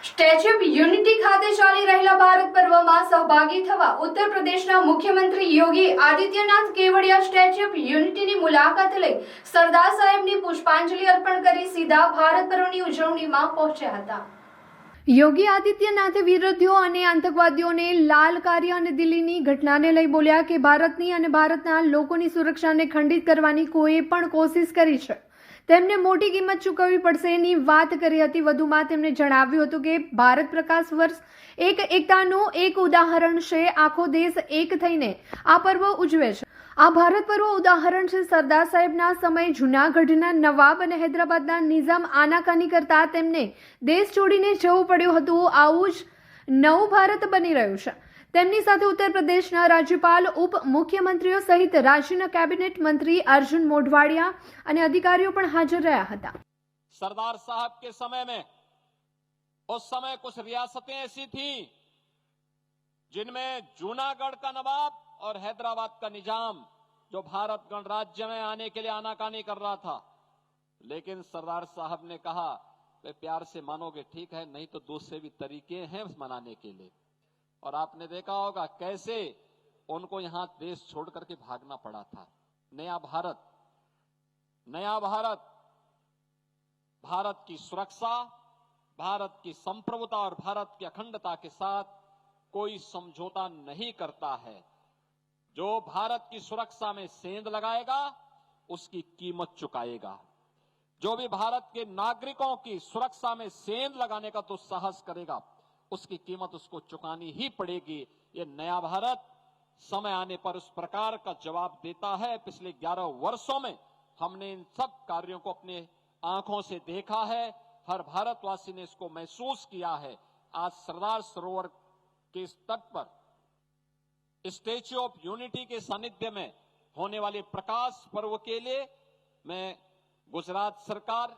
Statue of unity ખાતે ચાલી રહેલા ભારત પર્વમાં સહભાગી થવા ઉત્તર પ્રદેશના મુખ્યમંત્રી યોગી આદિત્યનાથ કેવડિયા સ્ટેચ્યુ ઓફ યુનિટીની મુલાકાત લઈ સરદાર સાહેબની પુષ્પાંજલિ અર્પણ કરી સીધા ભારત પર્વની ઉજવણીમાં પહોંચ્યા હતા। યોગી આદિત્યનાથે વિરોધીઓ અને આતંકવાદીઓને લાલકાર્ય અને દિલ્હીની ઘટનાને લઈ બોલ્યા કે ભારતની અને ભારતના લોકોની સુરક્ષાને ખંડિત કરવાની કોઈ પણ કોશિશ કરી છે તેમને મોટી કિંમત ચૂકવવી પડશે એની વાત કરી હતી। વધુમાં તેમણે જણાવ્યું હતું કે ભારત પ્રકાશ વર્ષ એકતાનું એક ઉદાહરણ છે। આખો દેશ એક થઈને આ પર્વ ઉજવે છે। આ ભારત પર્વ ઉદાહરણ છે સરદાર સાહેબના સમયે જૂનાગઢના નવાબ અને હૈદરાબાદના નિઝામ આનાકાની કરતા તેમને દેશ છોડીને જવું પડ્યું હતું। આવું જ નવું ભારત બની રહ્યું છે। તેમની સાથે ઉત્તર પ્રદેશના રાજ્યપાલ ઉપ મુખ્યમંત્રીઓ સહિત રાજ્યના કેબિનેટ મંત્રી अर्जुन मोढवाडिया અને અધિકારીઓ પણ હાજર રહ્યા હતા। सरदार साहब के समय में उस समय कुछ रियासतें ऐसी थी जिनमें जूनागढ़ का नवाब और हैदराबाद का निजाम जो भारत गणराज्य में आने के लिए आनाकानी कर रहा था, लेकिन सरदार साहब ने कहा वे प्यार से मानोगे ठीक है, नहीं तो दूसरे भी तरीके हैं मनाने के लिए। और आपने देखा होगा कैसे उनको यहां देश छोड़ करके भागना पड़ा था। नया भारत भारत की सुरक्षा, भारत की संप्रभुता और भारत की अखंडता के साथ कोई समझौता नहीं करता है। जो भारत की सुरक्षा में सेंध लगाएगा उसकी कीमत चुकाएगा। जो भी भारत के नागरिकों की सुरक्षा में सेंध लगाने का तो साहस करेगा उसकी कीमत उसको चुकानी ही पड़ेगी। ये नया भारत समय आने पर उस प्रकार का जवाब देता है। पिछले 11 वर्षों में हमने इन सब कार्यों को अपने आंखों से देखा है, हर भारतवासी ने इसको महसूस किया है। आज सरदार सरोवर के इस तट पर स्टैच्यू ऑफ यूनिटी के सानिध्य में होने वाले प्रकाश पर्व के लिए मैं गुजरात सरकार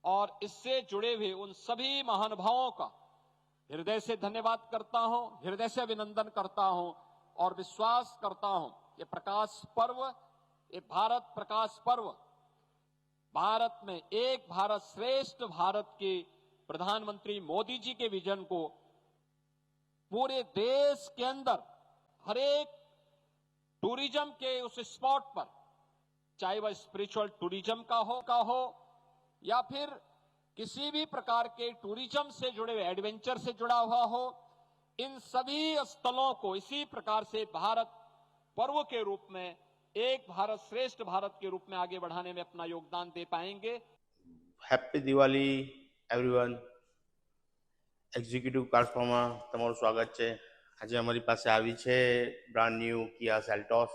और इससे जुड़े हुए उन सभी महानुभावों का हृदय से धन्यवाद करता हूं, हृदय से अभिनंदन करता हूं और विश्वास करता हूं ये प्रकाश पर्व, ये भारत प्रकाश पर्व भारत में एक भारत श्रेष्ठ भारत के प्रधानमंत्री मोदी जी के विजन को पूरे देश के अंदर हर एक टूरिज्म के उस स्पॉट पर, चाहे वह स्पिरिचुअल टूरिज्म का हो या फिर किसी भी प्रकार के टूरिज्म से जुड़े हुए एडवेंचर से जुड़ा हुआ हो, इन सभी स्थलों को इसी प्रकार से भारत पर्व के रूप में एक भारत श्रेष्ठ भारत के रूप में आगे बढ़ाने में अपना योगदान दे पाएंगे। Happy Diwali everyone. एक्ઝિક્યુટિવ કાર્સમાં તમારું સ્વાગત છે। આજે અમારી પાસે આવી છે બ્રાન્ડ ન્યૂ કિયા સેલ્ટોસ,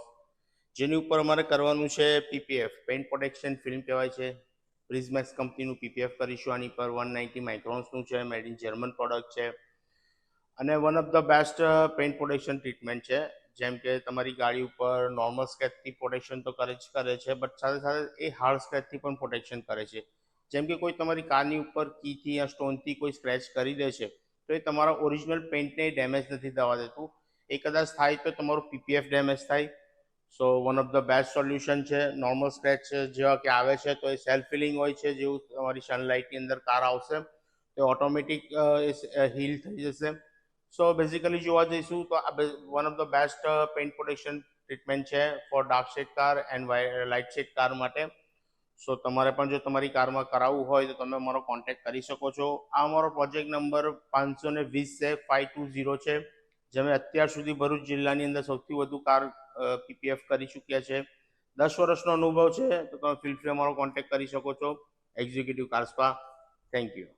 જેની ઉપર અમારે કરવાનું છે પીપીએફ, પેઇન્ટ પ્રોટેક્શન ફિલ્મ કહેવાય છે। પ્રિઝમેક્સ કંપનીનું પીપીએફ કરીશું। આની પર 190 માઇક્રોન્સનું છે, મેડ ઇન જર્મન પ્રોડક્ટ છે અને one of the best paint protection treatment છે। જેમ કે તમારી ગાડી ઉપર નોર્મલ સ્ક્રેચથી પ્રોટેક્શન તો કરે છે, બટ સાથે સાથે એ હાર્ડ સ્ક્રેચથી પણ પ્રોટેક્શન કરે છે। જેમ કે કોઈ તમારી કારની ઉપર કીથી યા સ્ટોનથી કોઈ સ્ક્રેચ કરી દે છે તો એ તમારા ઓરિજિનલ પેઇન્ટને ડેમેજ નથી થવા દેતું। એ કદાચ થાય તો તમારું પીપીએફ ડેમેજ થાય। So one of the best solution છે। નોર્મલ સ્ક્રેચ જેવા કે આવે છે તો એ સેલ્ફ ફિલિંગ હોય છે, જેવું તમારી સનલાઇટની અંદર કાર આવશે તો ઓટોમેટિક હીલ થઈ જશે। સો બેઝિકલી જોવા જઈશું તો આ one of the best paint protection treatment છે for dark shade car and light shade car માટે। સો તમારે પણ જો તમારી કારમાં કરાવવું હોય તો તમે અમારો કોન્ટેક્ટ કરી શકો છો। આ અમારો પ્રોજેક્ટ નંબર 520 છે, 520 છે, જેમાં અત્યાર સુધી ભરૂચ જિલ્લાની અંદર સૌથી વધુ કાર પીપીએફ કરી ચૂક્યા છે। 10 વર્ષનો અનુભવ છે, તો તમે ફીલ ફ્રી અમારો કોન્ટેક્ટ કરી શકો છો एक्ઝિક્યુટિવ કાર્સમાં। Thank you.